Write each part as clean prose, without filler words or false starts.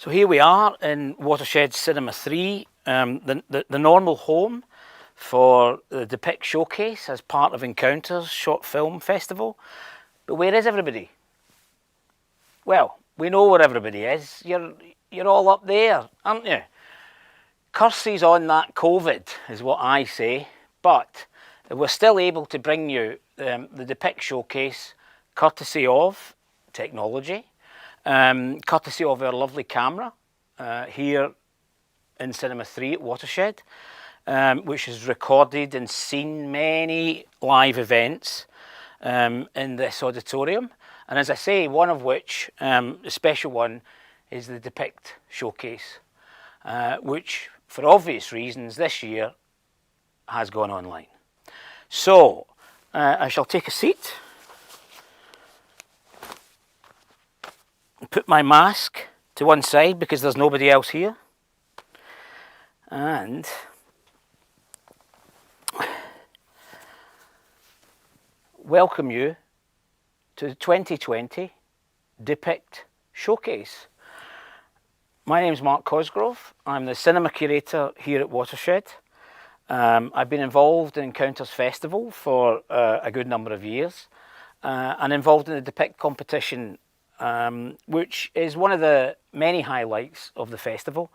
So here we are in Watershed Cinema 3, the normal home for the Depict showcase as part of Encounters Short Film Festival. But where is everybody? Well, we know where everybody is. You're all up there, aren't you? Curses on that COVID is what I say, but we're still able to bring you the Depict showcase courtesy of technology, courtesy of our lovely camera here in Cinema 3 at Watershed, which has recorded and seen many live events in this auditorium. And as I say, one of which, a special one, is the Depict showcase, which for obvious reasons this year has gone online. So I shall take a seat, put my mask to one side because there's nobody else here, and welcome you to the 2020 Depict Showcase. My name's Mark Cosgrove. I'm the cinema curator here at Watershed. I've been involved in Encounters Festival for a good number of years, and involved in the Depict competition, which is one of the many highlights of the festival.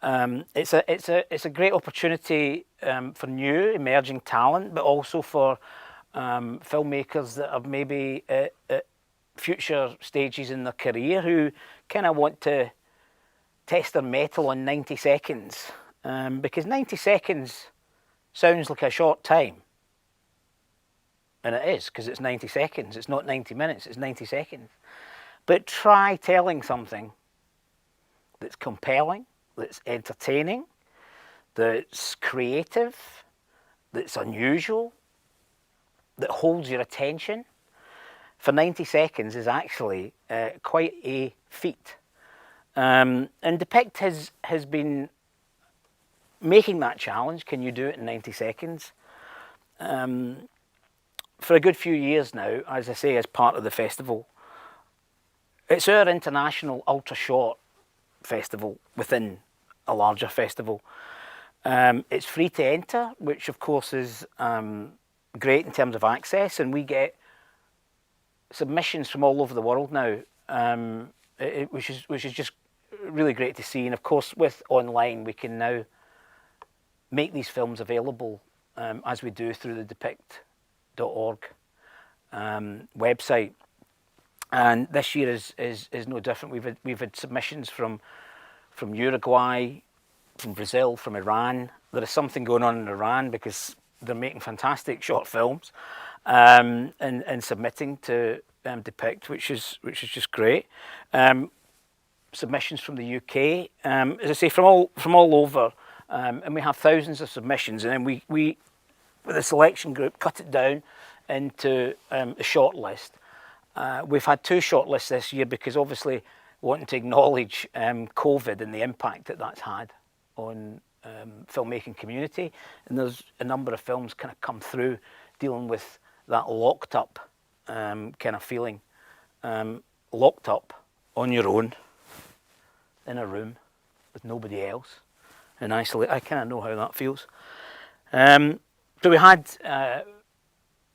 It's a great opportunity for new emerging talent, but also for filmmakers that are maybe at future stages in their career who kind of want to test their mettle on 90 seconds, because 90 seconds sounds like a short time, and it is, because it's 90 seconds. It's not 90 minutes, it's 90 seconds. But try telling something that's compelling, that's entertaining, that's creative, that's unusual, that holds your attention for 90 seconds is actually quite a feat. And Depict has been making that challenge. Can you do it in 90 seconds? For a good few years now, as I say, as part of the festival. It's our international ultra short festival within a larger festival. It's free to enter, which of course is great in terms of access, and we get submissions from all over the world now, which is just really great to see. And of course, with online, we can now make these films available as we do through the depict.org website. And this year is no different. We've had submissions from Uruguay, from Brazil, from Iran. There is something going on in Iran because they're making fantastic short films and submitting to Depict, which is just great. Submissions from the UK, as I say, from all over, and we have thousands of submissions, and then we with a selection group cut it down into a shortlist. We've had 2 shortlists this year because obviously wanting to acknowledge COVID and the impact that's had on filmmaking community, and there's a number of films kind of come through dealing with that locked up kind of feeling, locked up on your own in a room with nobody else and isolate. I kind of know how that feels. So we had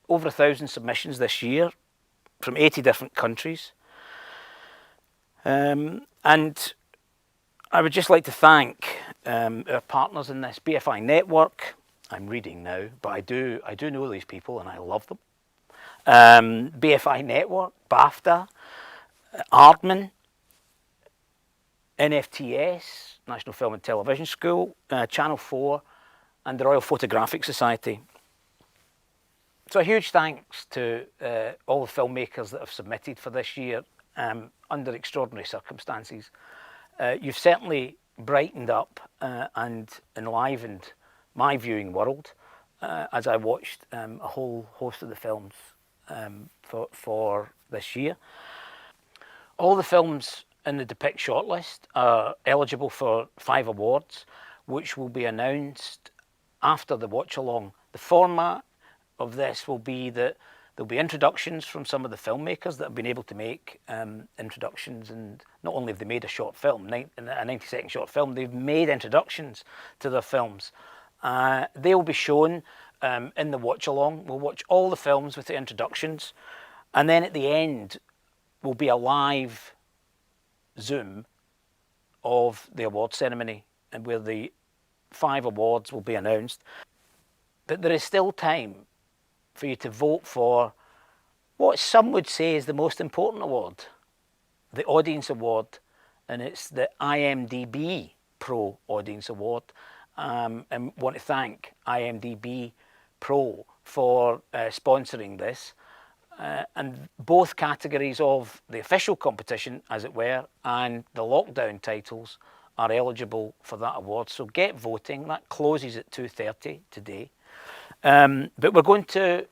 over 1,000 submissions this year from 80 different countries, and I would just like to thank our partners in this, BFI Network. I'm reading now, but I do know these people and I love them. BFI Network, BAFTA, Aardman, NFTS, National Film and Television School, Channel 4, and the Royal Photographic Society. So a huge thanks to all the filmmakers that have submitted for this year under extraordinary circumstances. You've certainly brightened up and enlivened my viewing world as I watched a whole host of the films for this year. All the films in the Depict shortlist are eligible for 5 awards, which will be announced after the Watchalong. The format of this will be that There'll be introductions from some of the filmmakers that have been able to make introductions, and not only have they made a short film, a 90-second short film, they've made introductions to their films. They will be shown in the watch-along. We'll watch all the films with the introductions, and then at the end will be a live Zoom of the award ceremony, and where the 5 awards will be announced. But there is still time for you to vote for what some would say is the most important award, the Audience Award, and it's the IMDb Pro Audience Award. And want to thank IMDb Pro for sponsoring this. And both categories of the official competition, as it were, and the lockdown titles are eligible for that award. So get voting. That closes at 2:30 today. But we're going to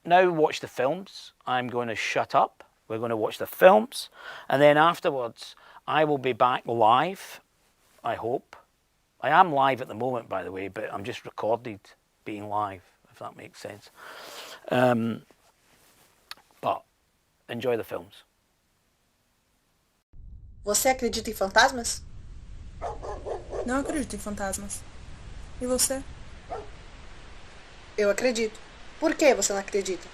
now watch the films. I'm going to shut up. We're going to watch the films. And then afterwards, I will be back live, I hope. I am live at the moment, by the way, but I'm just recorded being live, if that makes sense. But enjoy the films. Você acredita em fantasmas? Não acredito em fantasmas. E você? Eu acredito. Por que você não acredita?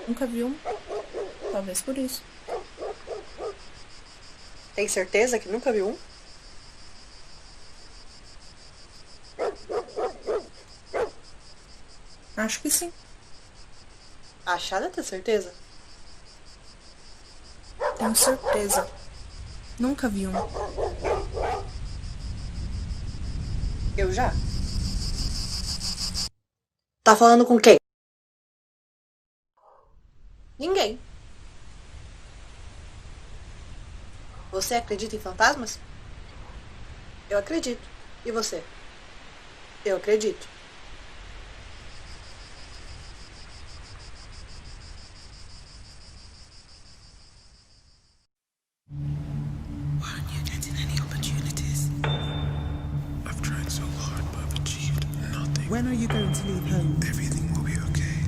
Nunca vi um. Talvez por isso. Tem certeza que nunca viu um? Acho que sim. Achada ter certeza? Tenho certeza. Nunca vi um. Eu já. Tá falando com quem? Ninguém. Você acredita em fantasmas? Eu acredito. E você? Eu acredito. Why aren't you getting any opportunities? I've tried so hard, but I've achieved nothing. When are you going to leave home? Everything will be okay.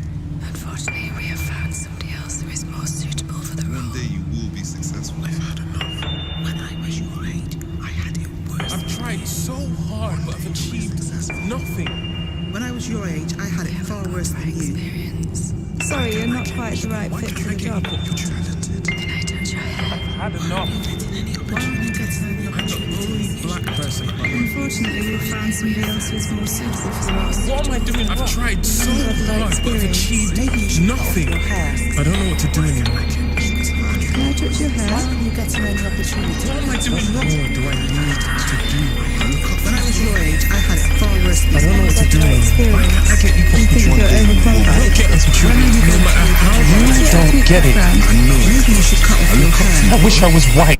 Unfortunately, we have found somebody else who is more suitable for the role. One day you will be successful. I've had enough. When I was your age, I had it worse. I've tried so hard, but I've achieved nothing. When I was your age, I had it far worse than you. Experience. Sorry, you're not quite the right Why fit can't for I the get job. you talented? Can I touch your hair? I've had enough. Why aren't you getting any I'm the only black person. Unfortunately, we found somebody else who's more suitable for the role. What am I doing? I've tried so hard, but I've achieved nothing. I don't know what to do anymore. Can I touch your hair? Why aren't you getting any opportunity? What am I doing wrong? What do I need to do? When I was your age, I had it far worse than I don't know what to do anymore. Why can't I get you You think you're overqualified? I don't get opportunity, no matter how You don't get it. I know. maybe you should cut off your hair. I wish I was white.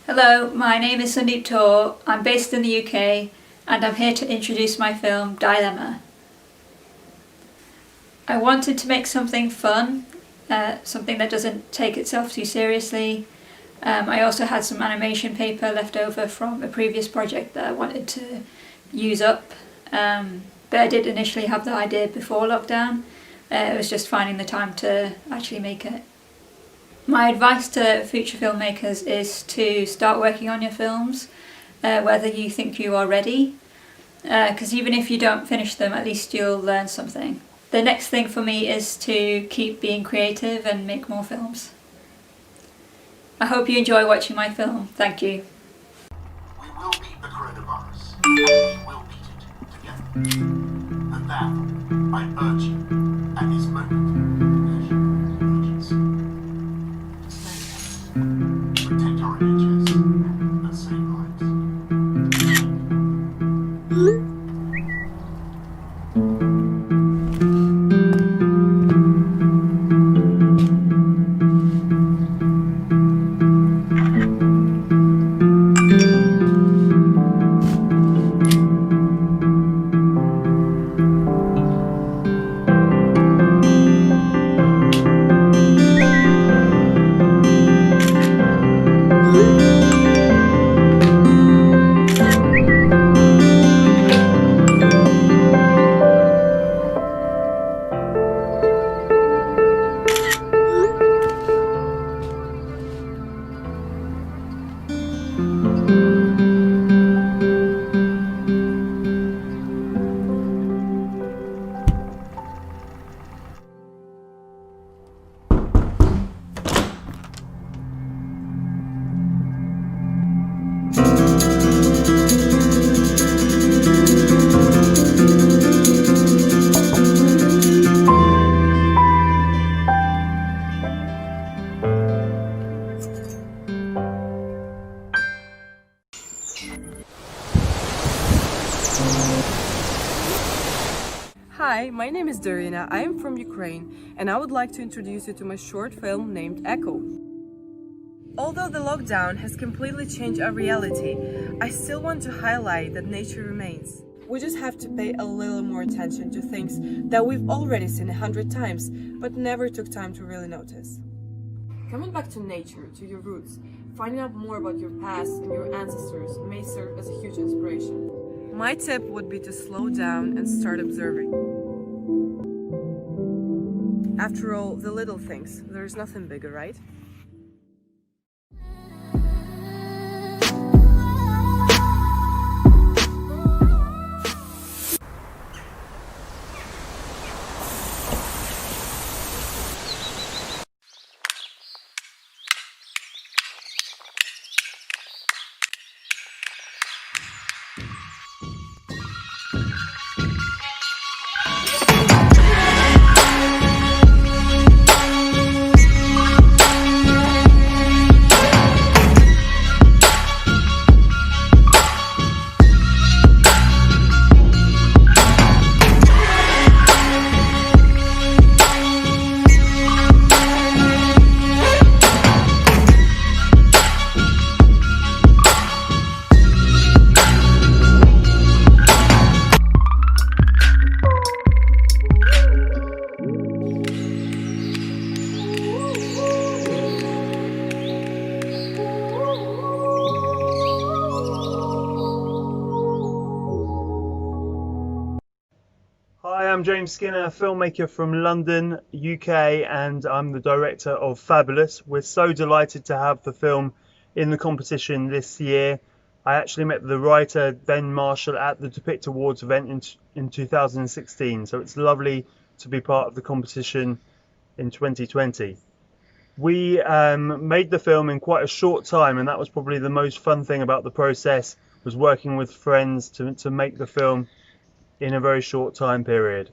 Hello, my name is Sandeep Tor. I'm based in the UK and I'm here to introduce my film Dilemma. I wanted to make something fun, something that doesn't take itself too seriously. I also had some animation paper left over from a previous project that I wanted to use up, but I did initially have the idea before lockdown. It was just finding the time to actually make it. My advice to future filmmakers is to start working on your films, whether you think you are ready, because even if you don't finish them, at least you'll learn something. The next thing for me is to keep being creative and make more films. I hope you enjoy watching my film. Thank you. We will beat the coronavirus. We will beat it together. And that, I urge you, at this moment, urgency. Stay safe, protect our images, and save lives. Hi, my name is Darina. I am from Ukraine and I would like to introduce you to my short film named Echo. Although the lockdown has completely changed our reality, I still want to highlight that nature remains. We just have to pay a little more attention to things that we've already seen 100 times, but never took time to really notice. Coming back to nature, to your roots, finding out more about your past and your ancestors may serve as a huge inspiration. My tip would be to slow down and start observing. After all, the little things, there's nothing bigger, right? Hi, I'm James Skinner, filmmaker from London, UK, and I'm the director of Fabulous. We're so delighted to have the film in the competition this year. I actually met the writer Ben Marshall at the Depict Awards event in 2016, so it's lovely to be part of the competition in 2020. We made the film in quite a short time, and that was probably the most fun thing about the process, was working with friends to make the film in a very short time period.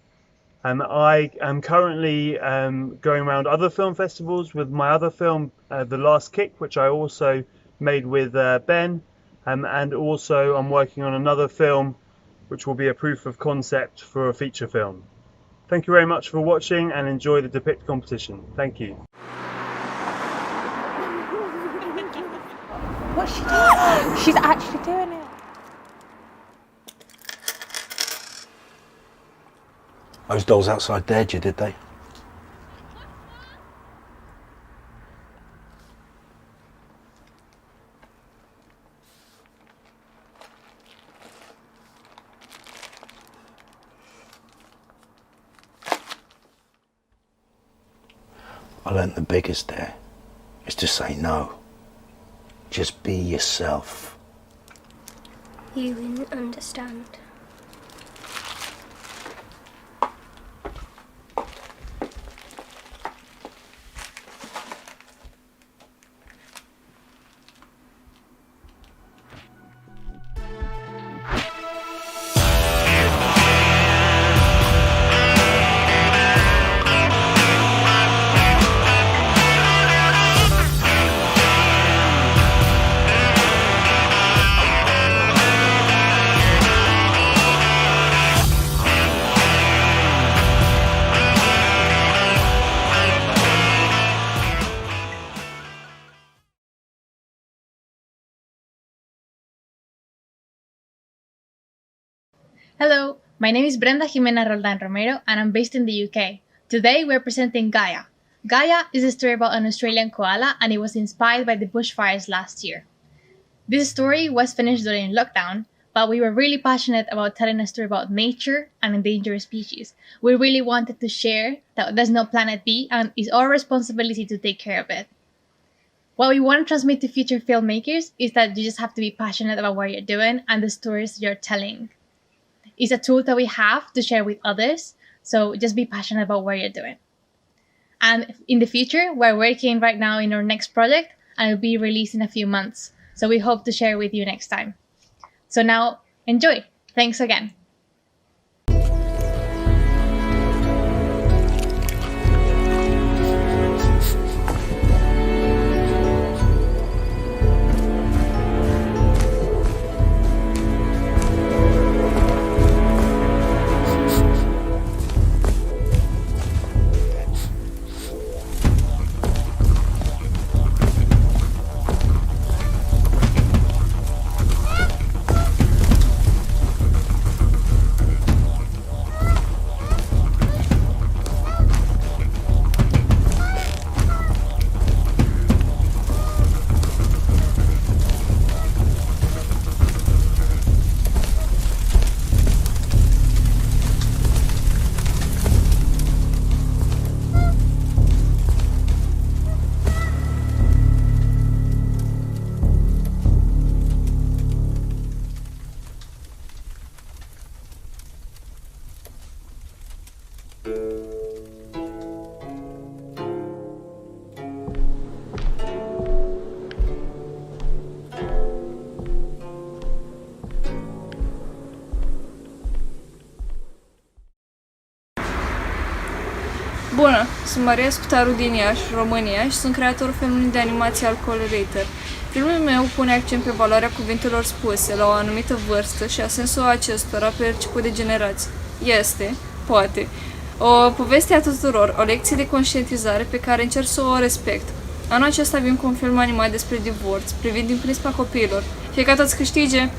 I am currently going around other film festivals with my other film, The Last Kick, which I also made with Ben, and also I'm working on another film which will be a proof of concept for a feature film. Thank you very much for watching and enjoy the Depict competition. Thank you. What's she doing? She's actually doing it. Those dolls outside dared you, did they? I learned the biggest dare is to say no. Just be yourself. You wouldn't understand. Hello, my name is Brenda Jimena Roldan Romero and I'm based in the UK. Today we're presenting Gaia. Gaia is a story about an Australian koala and it was inspired by the bushfires last year. This story was finished during lockdown, but we were really passionate about telling a story about nature and endangered species. We really wanted to share that there's no planet B and it's our responsibility to take care of it. What we want to transmit to future filmmakers is that you just have to be passionate about what you're doing and the stories you're telling. It's a tool that we have to share with others, so just be passionate about what you're doing. And in the future, we're working right now in our next project and it'll be released in a few months. So we hope to share with you next time. So now, enjoy! Thanks again! Bună, sunt Maria Scutaru din Iași, România și sunt creatorul filmului de animație al Curator. Filmul meu pune accent pe valoarea cuvintelor spuse la o anumită vârstă și a sensul acestora perceput de generații. Este, poate, o poveste a tuturor, o lecție de conștientizare pe care încerc să o respect. Anul acesta vin cu un film animat despre divorț, privind din prisma copiilor. Fie ca toți câștige!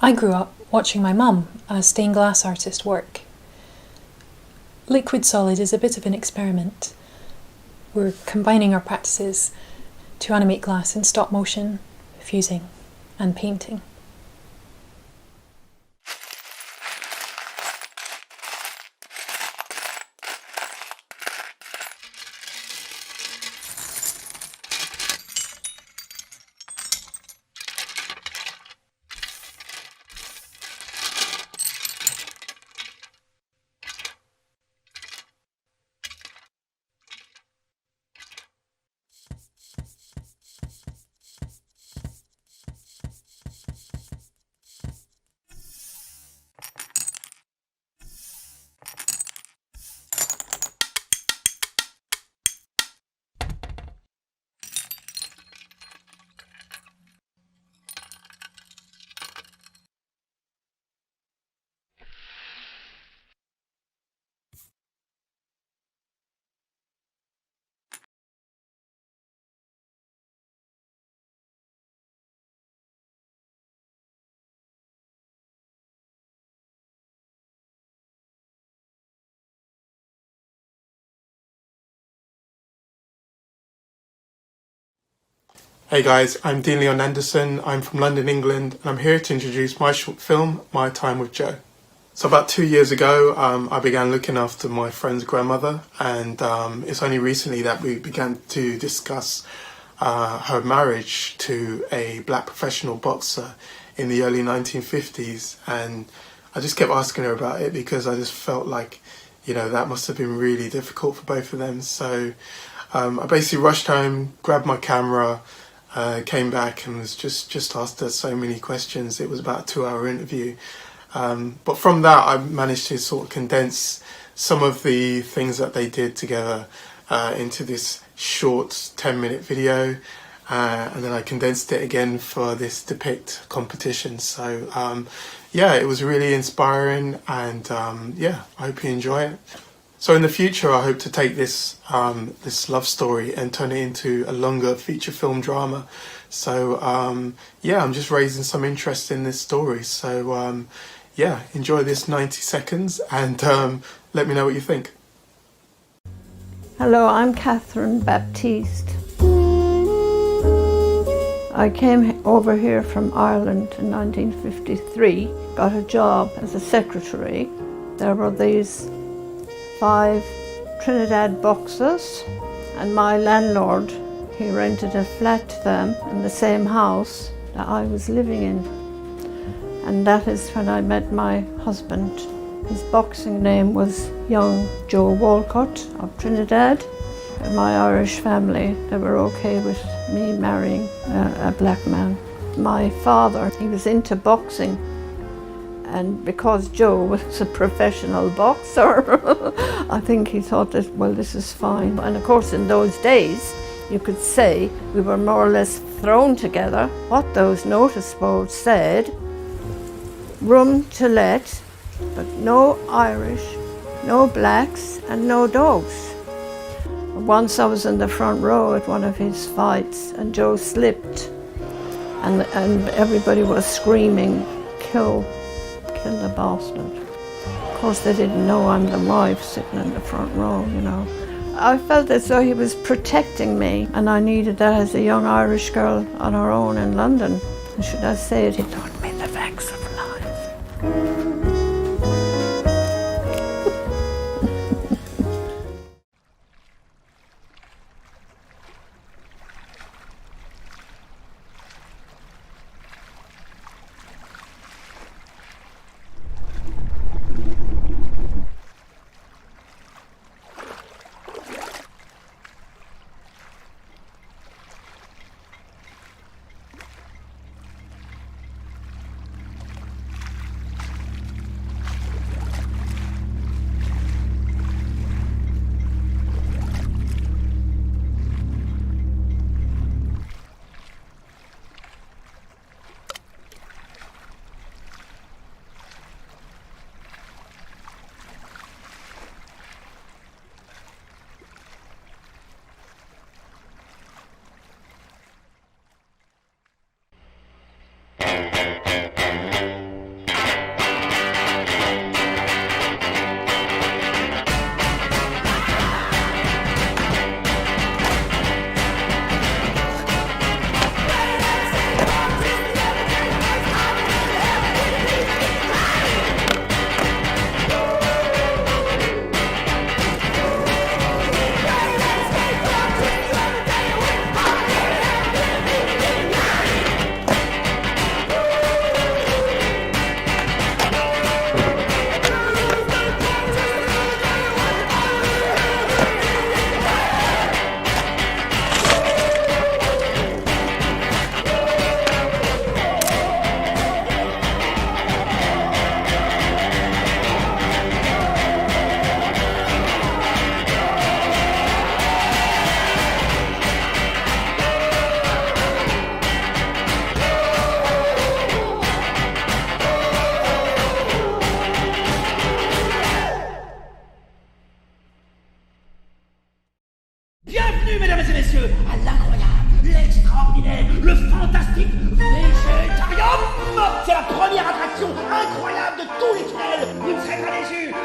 I grew up watching my mum, a stained glass artist, work. Liquid solid is a bit of an experiment. We're combining our practices to animate glass in stop motion, fusing and painting. Hey guys, I'm Dean Leon Anderson, I'm from London, England, and I'm here to introduce my short film, My Time with Joe. So about 2 years ago, I began looking after my friend's grandmother, and it's only recently that we began to discuss her marriage to a black professional boxer in the early 1950s, and I just kept asking her about it because I just felt like, that must have been really difficult for both of them. So I basically rushed home, grabbed my camera, came back and was just asked her so many questions. It was about a 2-hour interview. But from that, I managed to sort of condense some of the things that they did together into this short 10-minute video. And then I condensed it again for this Depict competition. So, it was really inspiring, and I hope you enjoy it. So in the future, I hope to take this this love story and turn it into a longer feature film drama. So I'm just raising some interest in this story. So enjoy this 90 seconds and let me know what you think. Hello, I'm Catherine Baptiste. I came over here from Ireland in 1953, got a job as a secretary. There were these 5 Trinidad boxers, and my landlord, he rented a flat to them in the same house that I was living in. And that is when I met my husband. His boxing name was young Joe Walcott of Trinidad. And my Irish family, they were okay with me marrying a black man. My father, he was into boxing. And because Joe was a professional boxer, I think he thought that, well, this is fine. And of course, in those days, you could say we were more or less thrown together. What those notice boards said, room to let, but no Irish, no blacks, and no dogs. Once I was in the front row at one of his fights, and Joe slipped, and everybody was screaming, kill the bastard. Of course, they didn't know I'm the wife sitting in the front row, I felt as though he was protecting me, and I needed that as a young Irish girl on her own in London. And should I say it, he taught me the facts of life.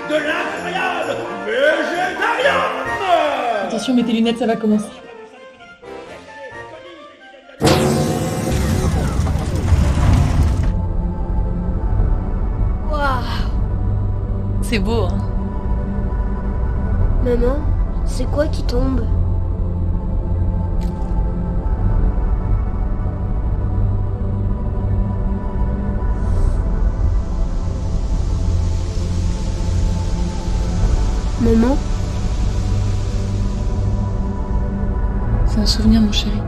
de l'incroyable végétarienne. Attention, mets tes lunettes, ça va commencer. Waouh! C'est beau, hein? Maman, c'est quoi qui tombe? Maman? C'est un souvenir, mon chéri.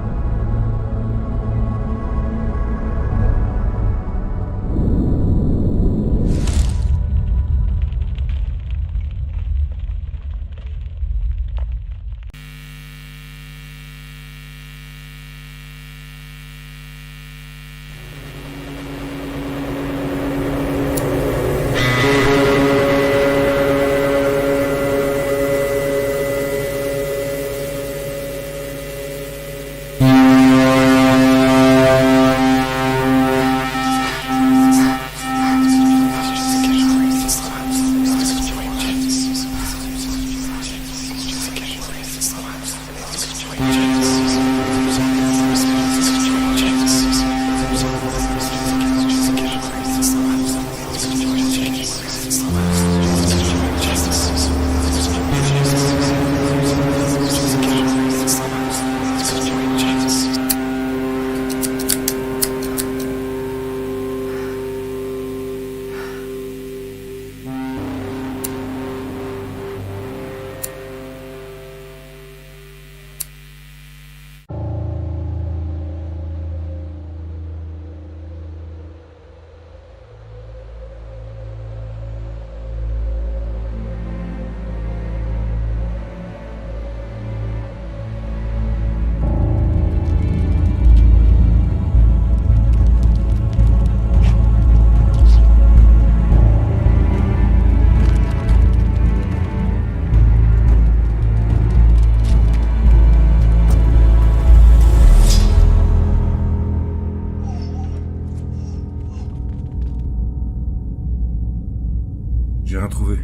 J'ai rien trouvé.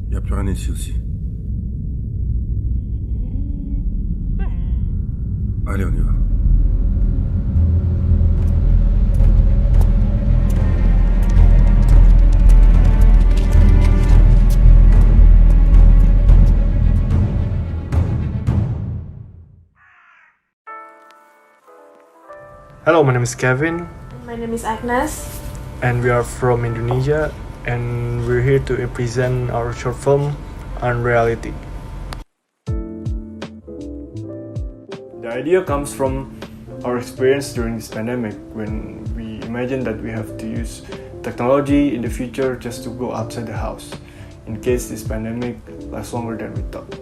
Il n'y a plus rien ici aussi. Allez, on y va. Hello, my name is Kevin. My name is Agnes. And we are from Indonesia, and we're here to present our short film, Unreality. The idea comes from our experience during this pandemic, when we imagine that we have to use technology in the future just to go outside the house, in case this pandemic lasts longer than we thought.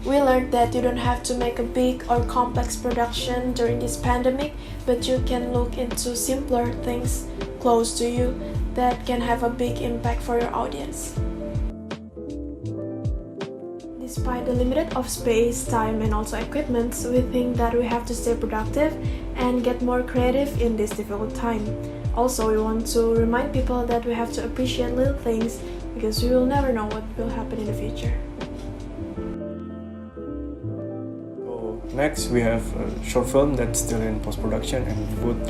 We learned that you don't have to make a big or complex production during this pandemic, but you can look into simpler things close to you that can have a big impact for your audience. Despite the limit of space, time, and also equipment, we think that we have to stay productive and get more creative in this difficult time. Also, we want to remind people that we have to appreciate little things because we will never know what will happen in the future. Next, we have a short film that's still in post-production, and we both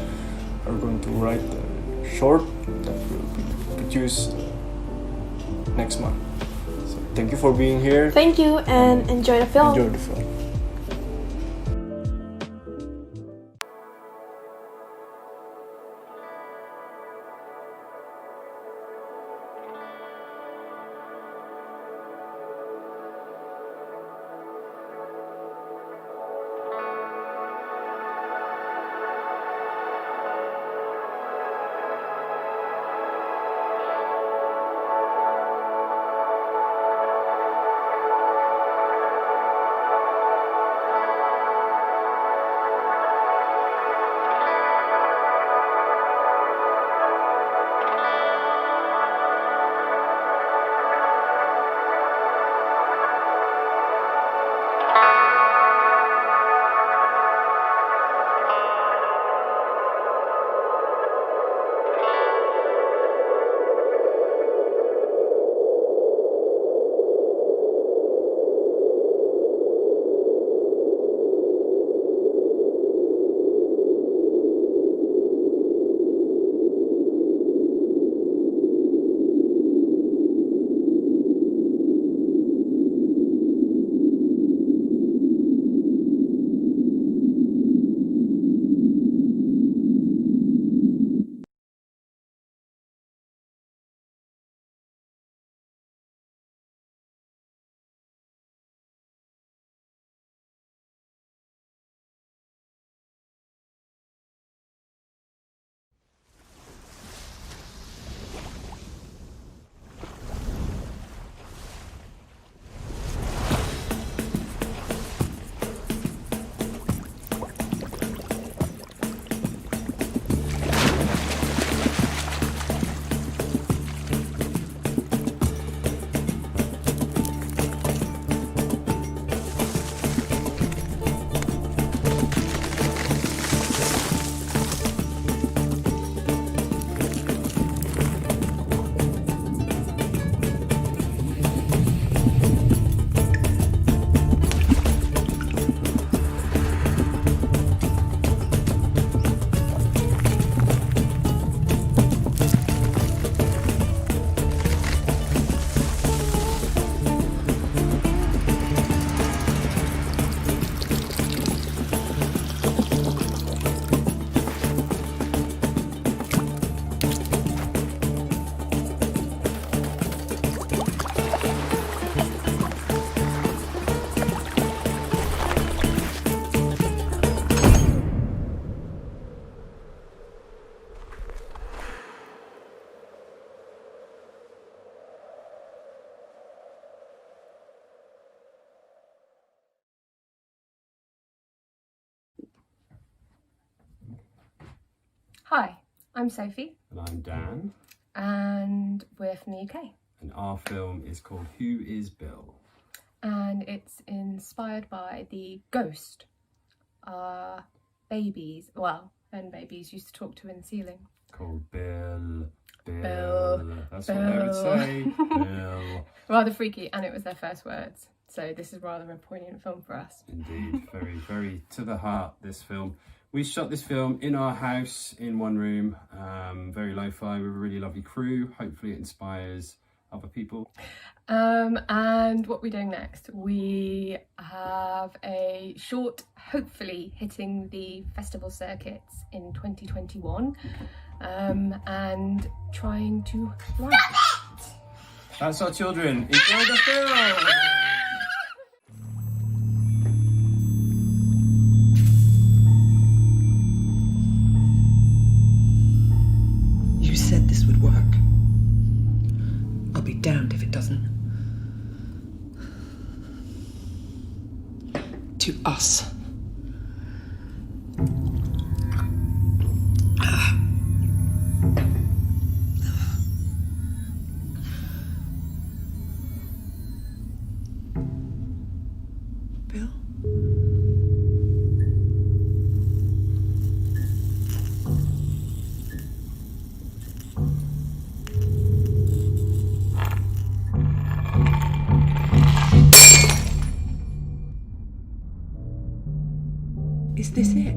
are going to write a short that will be produced next month. So thank you for being here. Thank you, and enjoy the film. Enjoy the film. Hi, I'm Sophie. And I'm Dan. And we're from the UK. And our film is called Who is Bill? And it's inspired by the ghost babies, well, then babies used to talk to in the ceiling. Called Bill. Bill. That's Bill. what I would say. Bill. Rather freaky, and it was their first words. So this is rather a poignant film for us. Indeed, very, very to the heart, this film. We shot this film in our house, in one room, very lo-fi, with a really lovely crew. Hopefully it inspires other people. And what we're doing next, we have a short, hopefully hitting the festival circuits in 2021, and trying to write. That's our children. Enjoy the film! You said this would work. I'll be damned if it doesn't. To us. Bill? Is this it?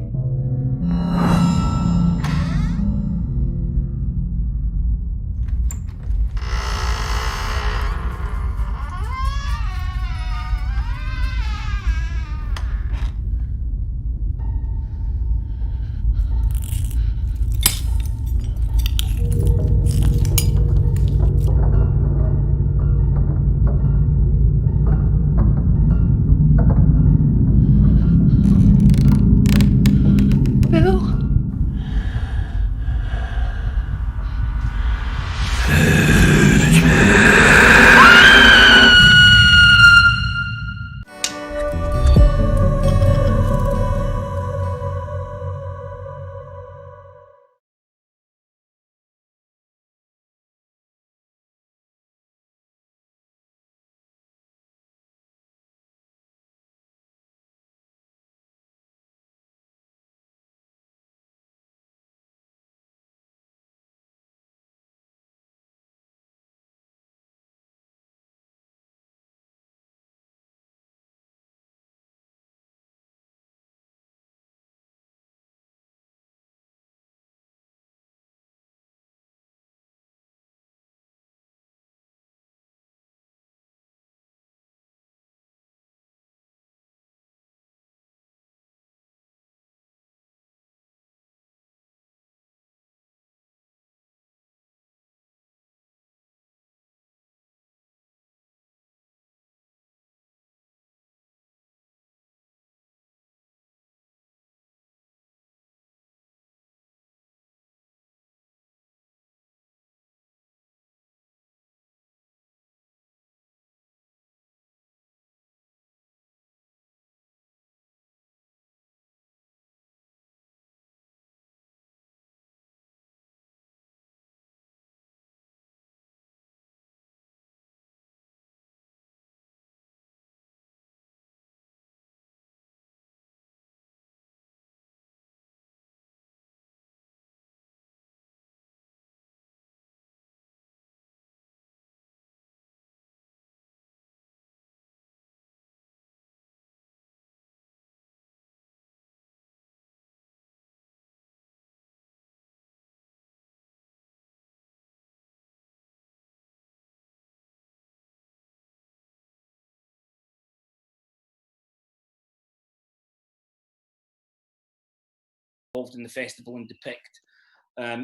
Involved in the festival and Depict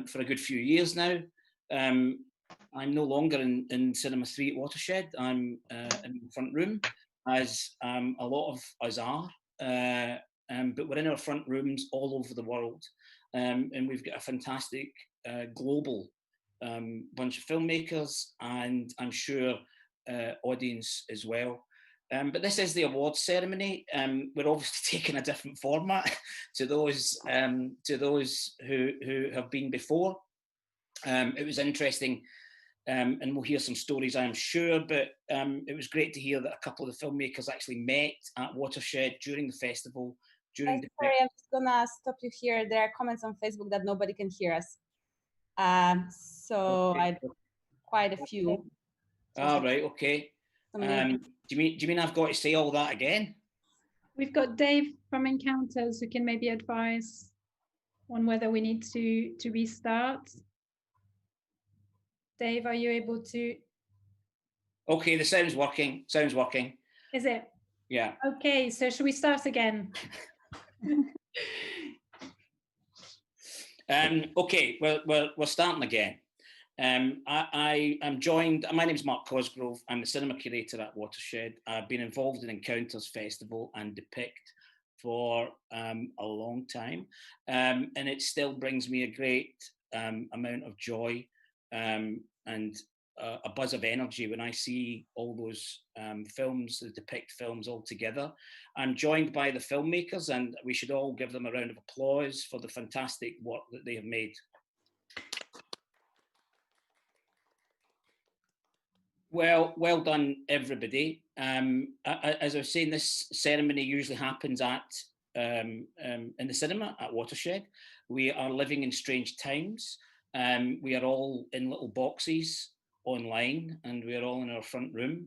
for a good few years now. I'm no longer in Cinema 3 at Watershed. I'm in the front room, as a lot of us are, but we're in our front rooms all over the world, and we've got a fantastic global bunch of filmmakers, and I'm sure audience as well. But this is the awards ceremony. We're obviously taking a different format to those who have been before. It was interesting, and we'll hear some stories, I'm sure, but it was great to hear that a couple of the filmmakers actually met at Watershed during the festival. Sorry, I'm just gonna stop you here. There are comments on Facebook that nobody can hear us. So I quite a few. All right, okay. Do you mean I've got to say all that again? We've got Dave from Encounters who can maybe advise on whether we need to restart. Dave, are you able to? Okay, the sound's working. Sound's working. Is it? Yeah. Okay, so should we start again? Okay, well, we're starting again. I'm joined, my name's Mark Cosgrove, I'm the cinema curator at Watershed. I've been involved in Encounters Festival and Depict for a long time, and it still brings me a great amount of joy and a buzz of energy when I see all those films, the Depict films all together. I'm joined by the filmmakers, and we should all give them a round of applause for the fantastic work that they have made. Well done, everybody. As I was saying, this ceremony usually happens in the cinema at Watershed. We are living in strange times. We are all in little boxes online, and we are all in our front room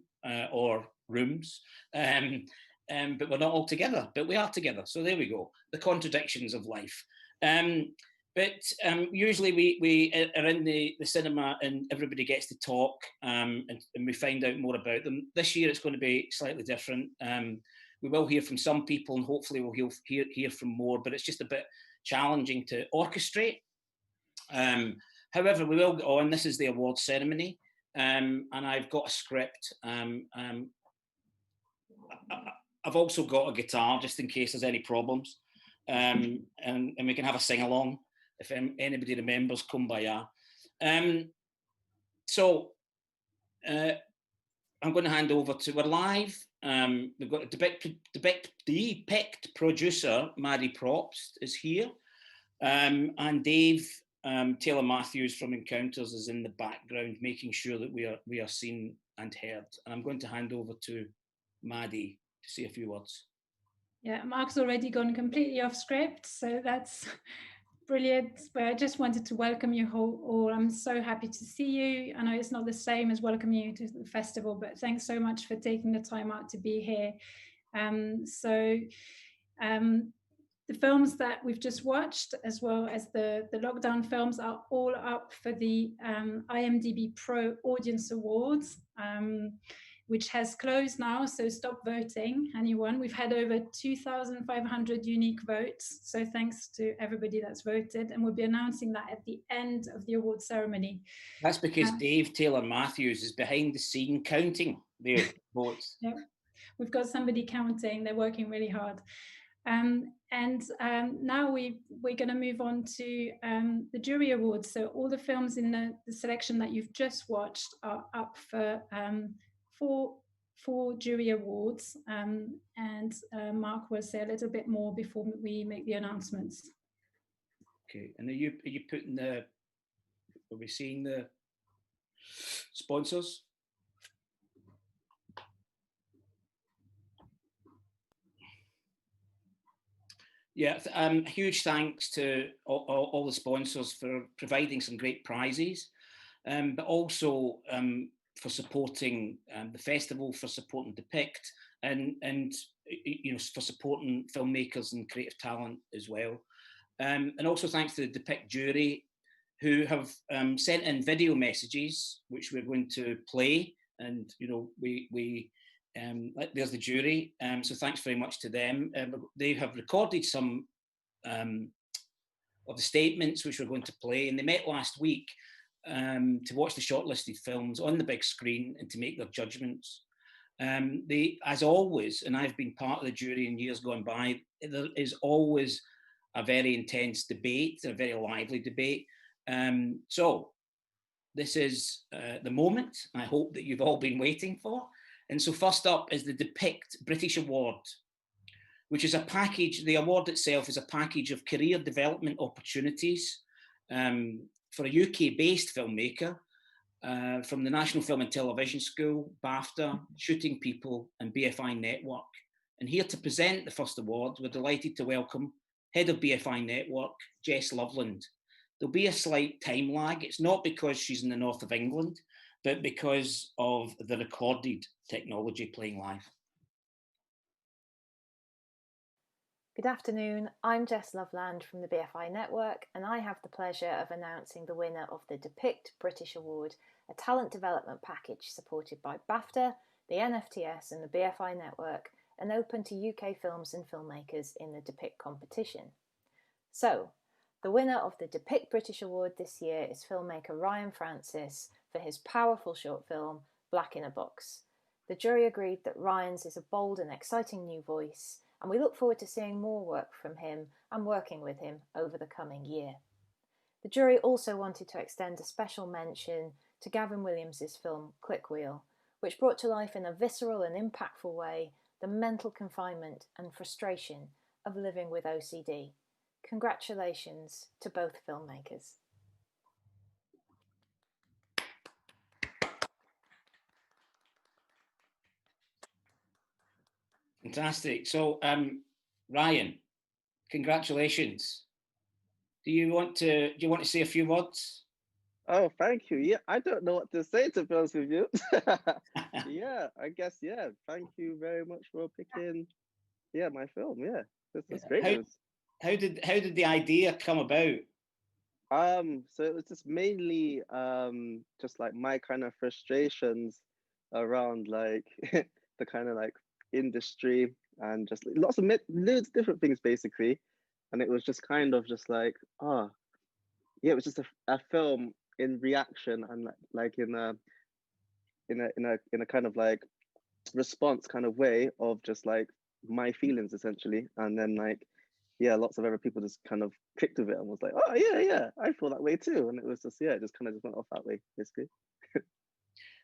or rooms. But we're not all together, but we are together. So there we go, the contradictions of life. But usually we are in the cinema and everybody gets to talk and we find out more about them. This year it's going to be slightly different. We will hear from some people and hopefully we'll hear from more, but it's just a bit challenging to orchestrate. However, we will go on. This is the awards ceremony, and I've got a script. I've also got a guitar just in case there's any problems, and we can have a sing along if anybody remembers Kumbaya. So I'm going to hand over to, we're live. We've got Depict producer Maddy Probst is here, and Dave Taylor Matthews from Encounters is in the background, making sure that we are seen and heard. And I'm going to hand over to Maddy to say a few words. Yeah, Mark's already gone completely off script, so that's brilliant. But I just wanted to welcome you all. I'm so happy to see you. I know it's not the same as welcoming you to the festival, but thanks so much for taking the time out to be here. The films that we've just watched, as well as the lockdown films, are all up for the IMDb Pro Audience Awards, which has closed now, so stop voting, anyone. We've had over 2,500 unique votes, so thanks to everybody that's voted, and we'll be announcing that at the end of the award ceremony. That's because Dave Taylor Matthews is behind the scene counting their votes. Yeah, we've got somebody counting, they're working really hard. Now we're going to move on to the jury awards. So all the films in the selection that you've just watched are up for four jury awards. Mark will say a little bit more before we make the announcements. Okay, and are you putting are we seeing the sponsors? Yeah, huge thanks to all the sponsors for providing some great prizes, but also for supporting the festival, for supporting Depict, and for supporting filmmakers and creative talent as well. And also thanks to the Depict jury, who have sent in video messages, which we're going to play, and there's the jury, so thanks very much to them. They have recorded some of the statements which we're going to play, and they met last week to watch the shortlisted films on the big screen and to make their judgments. They, as always, and I've been part of the jury in years gone by, there is always a very intense debate, a very lively debate. So this is the moment I hope that you've all been waiting for. And so first up is the Depict British Award, which is a package. The award itself is a package of career development opportunities for a UK-based filmmaker from the National Film and Television School, BAFTA, Shooting People and BFI Network. And here to present the first award, we're delighted to welcome Head of BFI Network, Jess Loveland. There'll be a slight time lag. It's not because she's in the north of England, but because of the recorded technology playing live. Good afternoon, I'm Jess Loveland from the BFI Network, and I have the pleasure of announcing the winner of the Depict British Award, a talent development package supported by BAFTA, the NFTS and the BFI Network, and open to UK films and filmmakers in the Depict competition. So, the winner of the Depict British Award this year is filmmaker Ryan Francis for his powerful short film, Black in a Box. The jury agreed that Ryan's is a bold and exciting new voice, and we look forward to seeing more work from him and working with him over the coming year. The jury also wanted to extend a special mention to Gavin Williams's film Clickwheel, which brought to life in a visceral and impactful way the mental confinement and frustration of living with OCD. Congratulations to both filmmakers. Fantastic. So, Ryan, congratulations. Do you want to say a few words? Oh, thank you. Yeah, I don't know what to say, to be honest with you. Yeah, I guess, yeah. Thank you very much for picking, my film. Yeah, this is great news. How did the idea come about? So it was just mainly just like my kind of frustrations around like the kind of like industry and just loads of different things basically. And it was just kind of just like, it was just a film in reaction and like in a kind of like response kind of way of just like my feelings essentially. And then like, lots of other people just kind of clicked with it and was like, oh yeah, I feel that way too. And it was just, it just kind of just went off that way basically.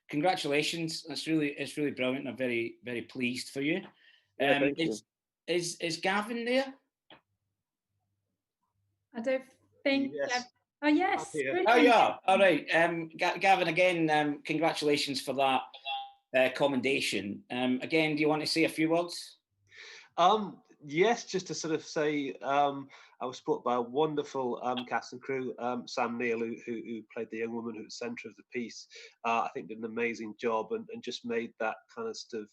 Congratulations. It's really brilliant. I'm very, very pleased for you. Thank you. Is Gavin there? I don't think. Yes. Oh yes. Oh yeah. All right. Gavin, again, congratulations for that commendation. Again, do you want to say a few words? Yes, just to sort of say, I was supported by a wonderful cast and crew. Sam Neill, who played the young woman who was the centre of the piece, I think did an amazing job and just made that kind of stuff,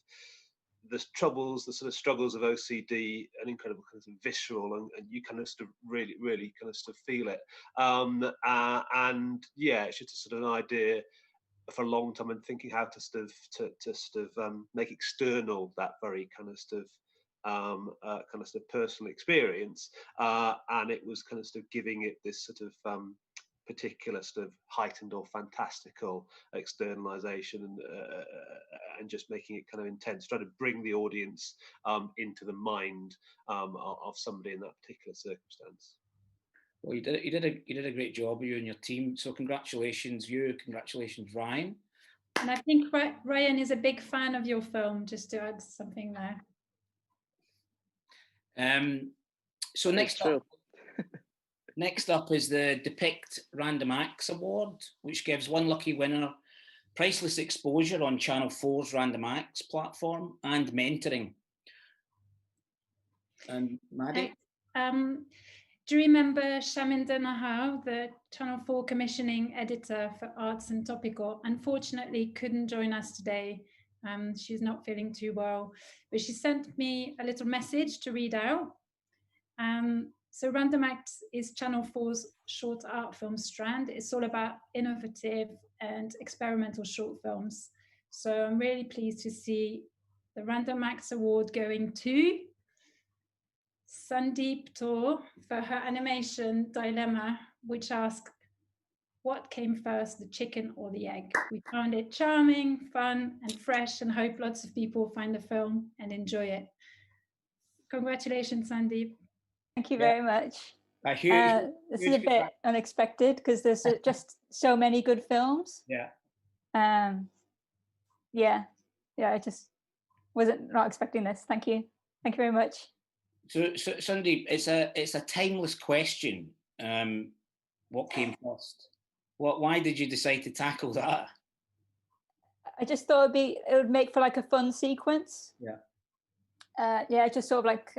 the sort of struggles of OCD, an incredible kind of visceral, and you kind of sort of really kind of sort of feel it. And yeah, it's just a sort of an idea for a long time and thinking how to sort of make external that very kind of stuff. Kind of personal experience, and it was kind of giving it this sort of particular sort of heightened or fantastical externalization, and just making it kind of intense, trying to bring the audience into the mind of somebody in that particular circumstance. Well, you did a great job, you and your team. So congratulations, Ryan. And I think Ryan is a big fan of your film. Just to add something there. So next up is the Depict Random Acts Award, which gives one lucky winner priceless exposure on Channel 4's Random Acts platform and mentoring. And Maddy? Do you remember Shaminder Nahar, the Channel 4 commissioning editor for Arts and Topical? Unfortunately, couldn't join us today. She's not feeling too well, but she sent me a little message to read out. So Random Acts is Channel 4's short art film strand. It's all about innovative and experimental short films. So I'm really pleased to see the Random Acts Award going to Sandeep Tor for her animation Dilemma, which asked, what came first, the chicken or the egg? We found it charming, fun, and fresh, and hope lots of people find the film and enjoy it. Congratulations, Sandeep. Thank you very much. This is a bit unexpected because there's just so many good films. Yeah. Yeah, yeah, I just wasn't not expecting this. Thank you very much. So Sunday, it's a timeless question. What came first? Why did you decide to tackle that? I just thought it would make for like a fun sequence. Yeah. Yeah, just sort of like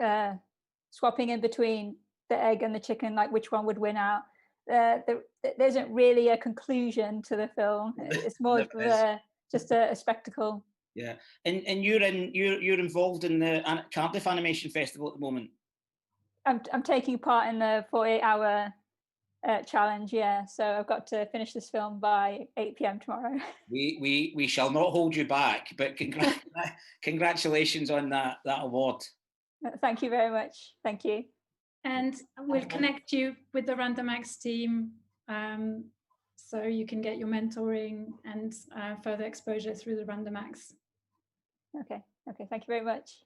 swapping in between the egg and the chicken, like which one would win out. There isn't really a conclusion to the film. It's more just a spectacle. Yeah, and you're involved in the Cardiff Animation Festival at the moment. I'm taking part in the 48-hour challenge. Yeah, so I've got to finish this film by 8 p.m. tomorrow. We shall not hold you back, but congratulations on that award. Thank you very much. Thank you. And we'll connect you with the Random Acts team, so you can get your mentoring and further exposure through the Random Acts. Okay, thank you very much.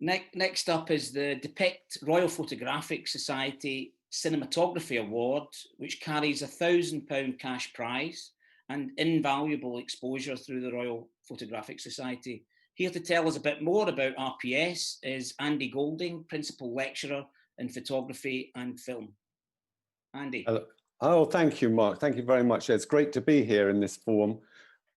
Next up is the Depict Royal Photographic Society Cinematography Award, which carries a £1,000 cash prize and invaluable exposure through the Royal Photographic Society. Here to tell us a bit more about RPS is Andy Golding, Principal Lecturer in Photography and Film. Andy. Oh, thank you, Mark. Thank you very much. It's great to be here in this forum.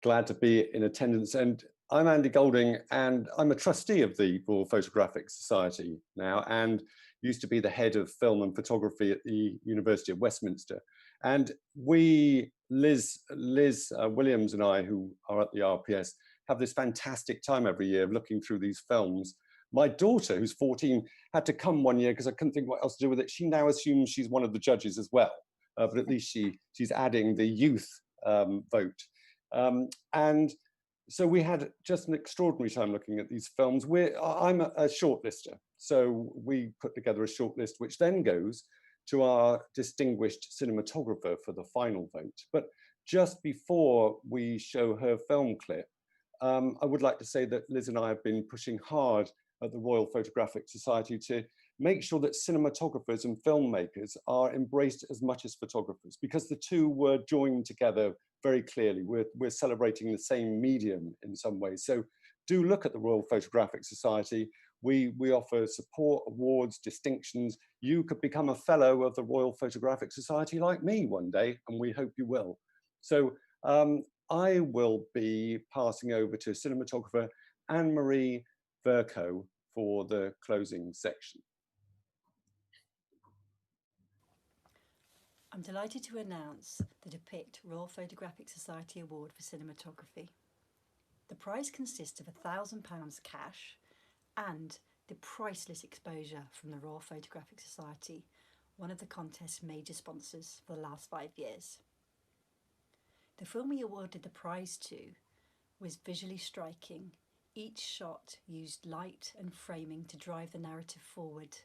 Glad to be in attendance. And I'm Andy Golding, and I'm a trustee of the Royal Photographic Society now, and used to be the head of film and photography at the University of Westminster. And we, Liz Williams and I, who are at the RPS, have this fantastic time every year of looking through these films. My daughter, who's 14, had to come one year because I couldn't think what else to do with it. She now assumes she's one of the judges as well, but at least she's adding the youth vote. And so we had just an extraordinary time looking at these films. I'm a shortlister, so we put together a shortlist which then goes to our distinguished cinematographer for the final vote. But just before we show her film clip, I would like to say that Liz and I have been pushing hard at the Royal Photographic Society to make sure that cinematographers and filmmakers are embraced as much as photographers, because the two were joined together very clearly. We're celebrating the same medium in some ways. So do look at the Royal Photographic Society. We offer support, awards, distinctions. You could become a fellow of the Royal Photographic Society like me one day, and we hope you will. So I will be passing over to cinematographer Anne-Marie Vercoe for the closing section. I'm delighted to announce the Depict Royal Photographic Society Award for Cinematography. The prize consists of £1,000 cash and the priceless exposure from the Royal Photographic Society, one of the contest's major sponsors for the last 5 years. The film we awarded the prize to was visually striking. Each shot used light and framing to drive the narrative forward,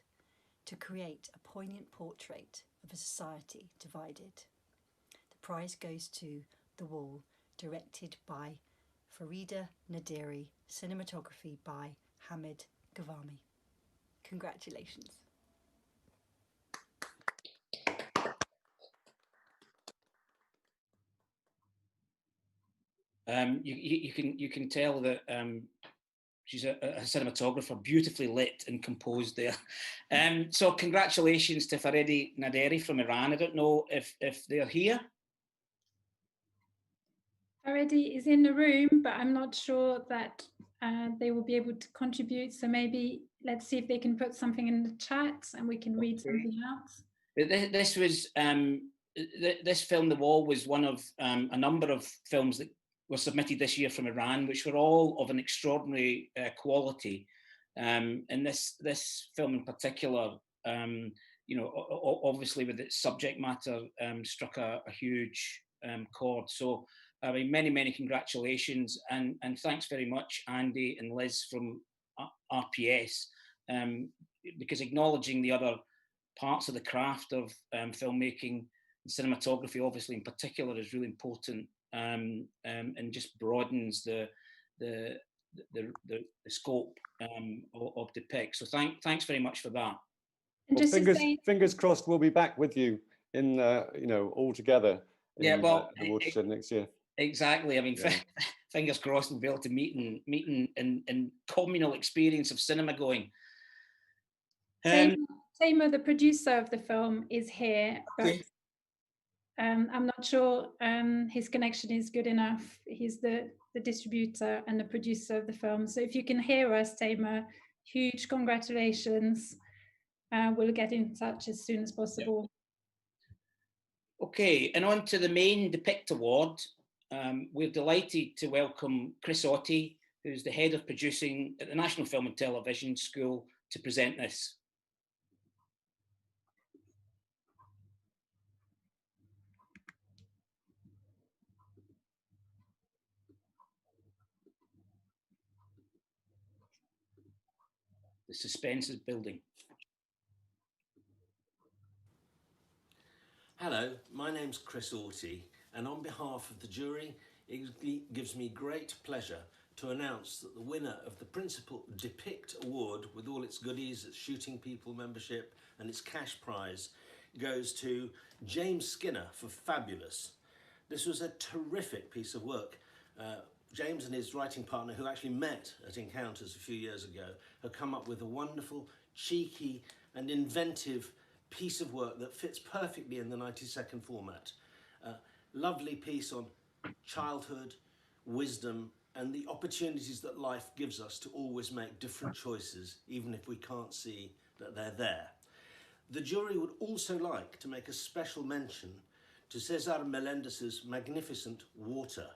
to create a poignant portrait of a society divided. The prize goes to The Wall, directed by Farida Nadiri, cinematography by Hamid Ghavami. Congratulations. You can tell that she's a cinematographer, beautifully lit and composed there. So congratulations to Farida Nadiri from Iran. I don't know if they're here. Farida is in the room, but I'm not sure that they will be able to contribute. So maybe let's see if they can put something in the chat and we can read something out. This was this film, The Wall, was one of a number of films that were submitted this year from Iran, which were all of an extraordinary quality. And this film in particular, you know, obviously with its subject matter, struck a huge chord. So, I mean, many congratulations, and thanks very much, Andy and Liz from RPS, because acknowledging the other parts of the craft of filmmaking and cinematography, obviously in particular, is really important. And just broadens the scope of Depict. So thanks very much for that. Well, fingers crossed, we'll be back with you in you know, all together in the Watershed next year. Exactly. I mean, Yeah. fingers crossed we'll be able to meet and communal experience of cinema going. Tamer, the producer of the film, is here, but I'm not sure his connection is good enough. He's the distributor and the producer of the film. So if you can hear us, Tamer, huge congratulations. We'll get in touch as soon as possible. Okay, and on to the main Depict Award. We're delighted to welcome Chris Ottey, who's the head of producing at the National Film and Television School, to present this. The suspense is building. Hello, my name's Chris Ottey, and on behalf of the jury, it gives me great pleasure to announce that the winner of the Principal Depict Award, with all its goodies, its Shooting People membership and its cash prize, goes to James Skinner for Fabulous. This was a terrific piece of work. James and his writing partner, who actually met at Encounters a few years ago, have come up with a wonderful, cheeky and inventive piece of work that fits perfectly in the 90-second format. Lovely piece on childhood, wisdom, and the opportunities that life gives us to always make different choices, even if we can't see that they're there. The jury would also like to make a special mention to César Melendez's magnificent Water,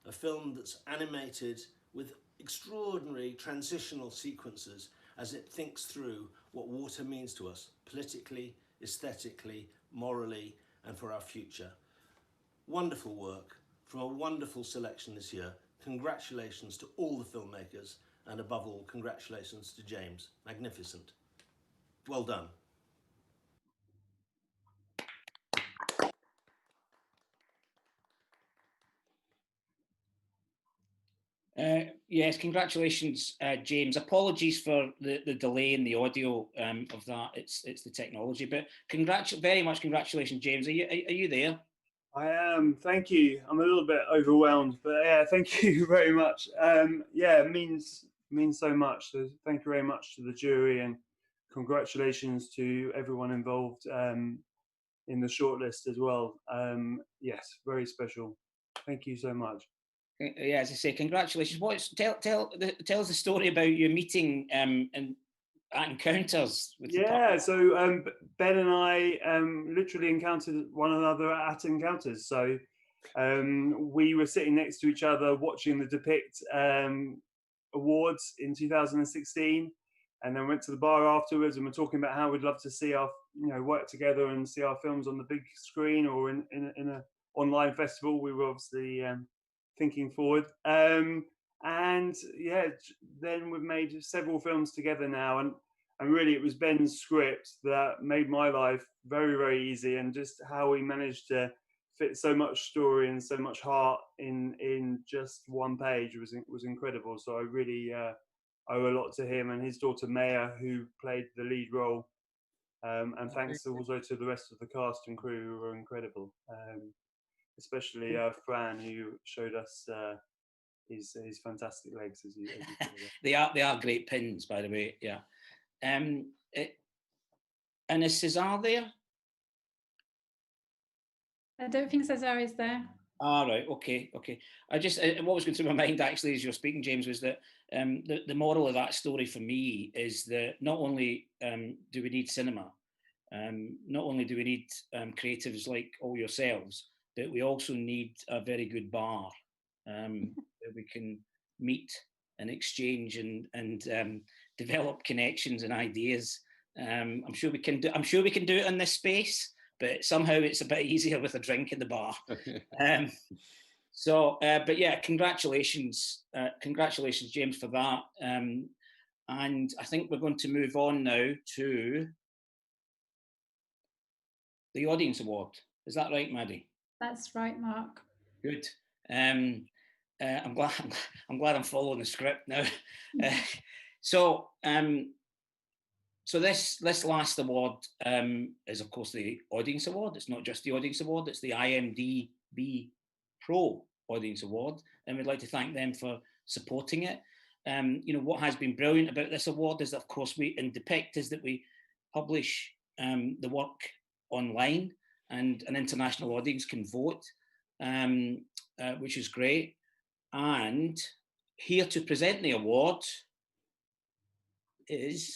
a film that's animated with extraordinary transitional sequences as it thinks through what water means to us politically, aesthetically, morally, and for our future. Wonderful work from a wonderful selection this year. Congratulations to all the filmmakers, and above all, congratulations to James. Magnificent. Well done. Yes, congratulations, James. Apologies for the delay in the audio of that. It's the technology, but very much congratulations, James. Are you there? I am. Thank you. I'm a little bit overwhelmed, but yeah, thank you very much. Yeah, it means so much. So thank you very much to the jury, and congratulations to everyone involved in the shortlist as well. Yes, very special. Thank you so much. Yeah, as I say, congratulations. Tell us the story about your meeting and at Encounters. Yeah, so Ben and I literally encountered one another at Encounters. So we were sitting next to each other watching the Depict awards in 2016, and then went to the bar afterwards, and we're talking about how we'd love to see our work together and see our films on the big screen or in an online festival. We were obviously thinking forward, and yeah, then we've made several films together now, and really it was Ben's script that made my life very, very easy, and just how we managed to fit so much story and so much heart in just one page was incredible. So I really owe a lot to him and his daughter Maya, who played the lead role, and thanks also to the rest of the cast and crew, who were incredible, especially Fran, who showed us his fantastic legs, as you they are great pins, by the way. Yeah. And is César there? I don't think César is there. All right. Okay. I just what was going through my mind actually as you were speaking, James, was that the moral of that story for me is that not only do we need cinema, not only do we need creatives like all yourselves, but we also need a very good bar where we can meet and exchange and develop connections and ideas. I'm sure we can do it in this space, but somehow it's a bit easier with a drink in the bar. But yeah, congratulations, James, for that. And I think we're going to move on now to the Audience Award. Is that right, Maddy? That's right, Mark. Good. I'm glad I'm following the script now. So this last award is, of course, the Audience Award. It's not just the Audience Award; it's the IMDb Pro Audience Award, and we'd like to thank them for supporting it. What has been brilliant about this award is that, of course, we in Depict is that we publish the work online, and an international audience can vote, which is great. And here to present the award is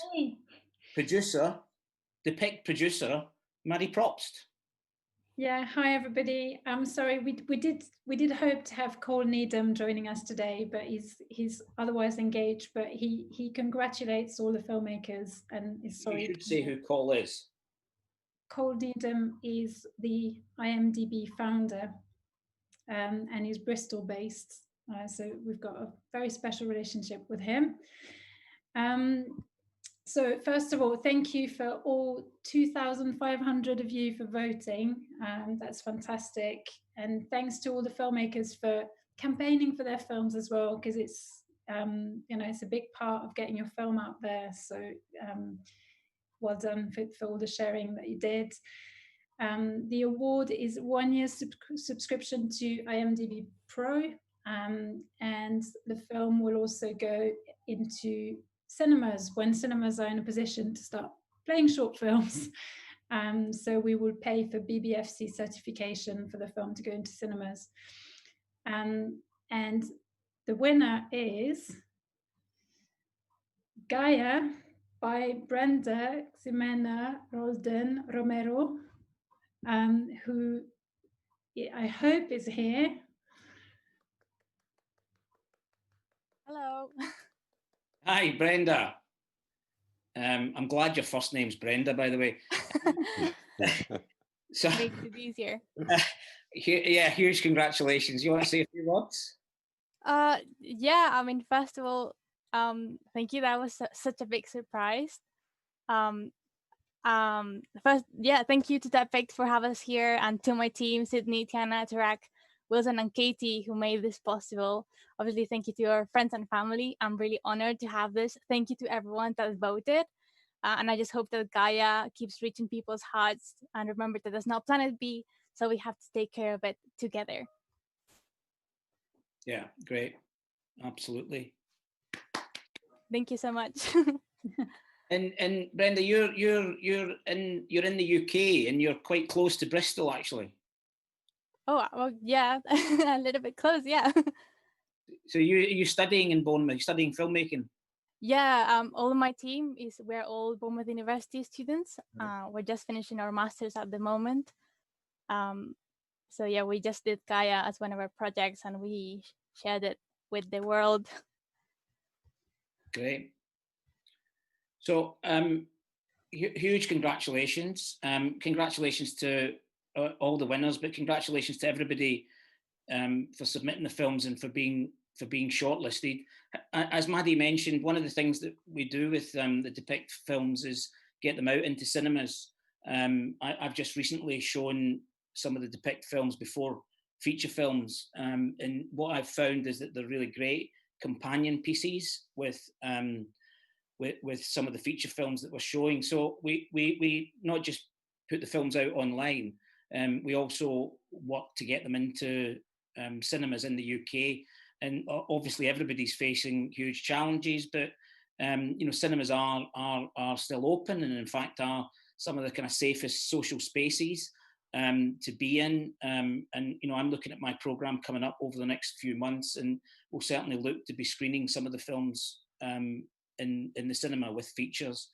Depict producer, Maddy Probst. Yeah, hi everybody. I'm sorry, we did hope to have Cole Needham joining us today, but he's otherwise engaged. But he congratulates all the filmmakers and is sorry. You should say who Cole is. Cole Needham is the IMDb founder, and he's Bristol based. So we've got a very special relationship with him. So first of all, thank you for all 2,500 of you for voting. That's fantastic. And thanks to all the filmmakers for campaigning for their films as well, because it's, it's a big part of getting your film out there. So well done for all the sharing that you did. The award is 1 year subscription to IMDb Pro, and the film will also go into cinemas when cinemas are in a position to start playing short films. So we will pay for BBFC certification for the film to go into cinemas. And the winner is Gaia by Brenda Ximena Roldan Romero, who I hope is here. Hello. Hi, Brenda. I'm glad your first name's Brenda, by the way. So makes it easier. Huge congratulations. You want to say a few words? Yeah, I mean, first of all, thank you. That was such a big surprise. First, thank you to Depict for having us here, and to my team, Sydney, Tiana, Tarak, Wilson, and Katie, who made this possible. Obviously, thank you to your friends and family. I'm really honored to have this. Thank you to everyone that voted. And I just hope that Gaia keeps reaching people's hearts. And remember that there's no planet B, so we have to take care of it together. Yeah, great. Absolutely. Thank you so much. And Brenda, you're in the UK, and you're quite close to Bristol, actually. Oh, well, yeah, a little bit close, yeah. So you're studying in Bournemouth, you're studying filmmaking? Yeah, all of my team we're all Bournemouth University students. We're just finishing our masters at the moment. So yeah, we just did Gaia as one of our projects, and we shared it with the world. Great. So huge congratulations. Congratulations to all the winners, but congratulations to everybody for submitting the films and for being shortlisted. As Maddy mentioned, one of the things that we do with the Depict films is get them out into cinemas. I've just recently shown some of the Depict films before feature films, and what I've found is that they're really great companion pieces with some of the feature films that we're showing. So we not just put the films out online, we also work to get them into cinemas in the UK. And obviously everybody's facing huge challenges, but cinemas are still open, and in fact are some of the kind of safest social spaces to be in. And I'm looking at my programme coming up over the next few months, and we'll certainly look to be screening some of the films in the cinema with features.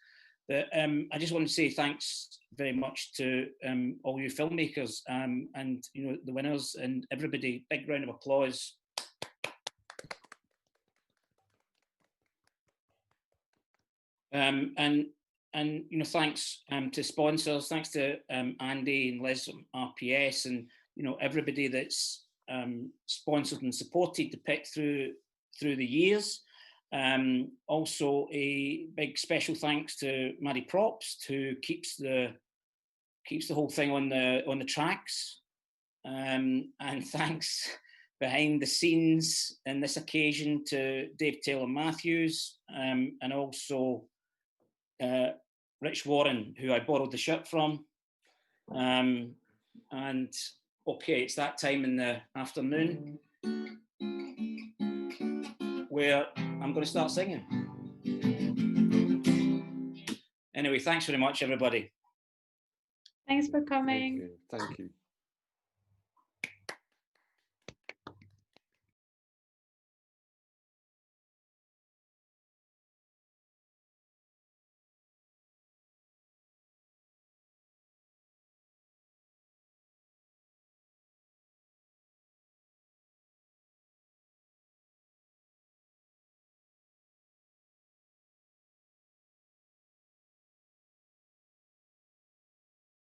But I just want to say thanks very much to all you filmmakers and the winners and everybody. Big round of applause. And thanks to sponsors, thanks to Andy and Liz from RPS, and everybody that's sponsored and supported Depict through the years. Also a big special thanks to Maddy Probst, who keeps the whole thing on the tracks. And thanks behind the scenes in this occasion to Dave Taylor Matthews, and also Rich Warren, who I borrowed the shirt from. And okay, it's that time in the afternoon. where I'm going to start singing. Anyway, thanks very much, everybody. Thanks for coming. Thank you.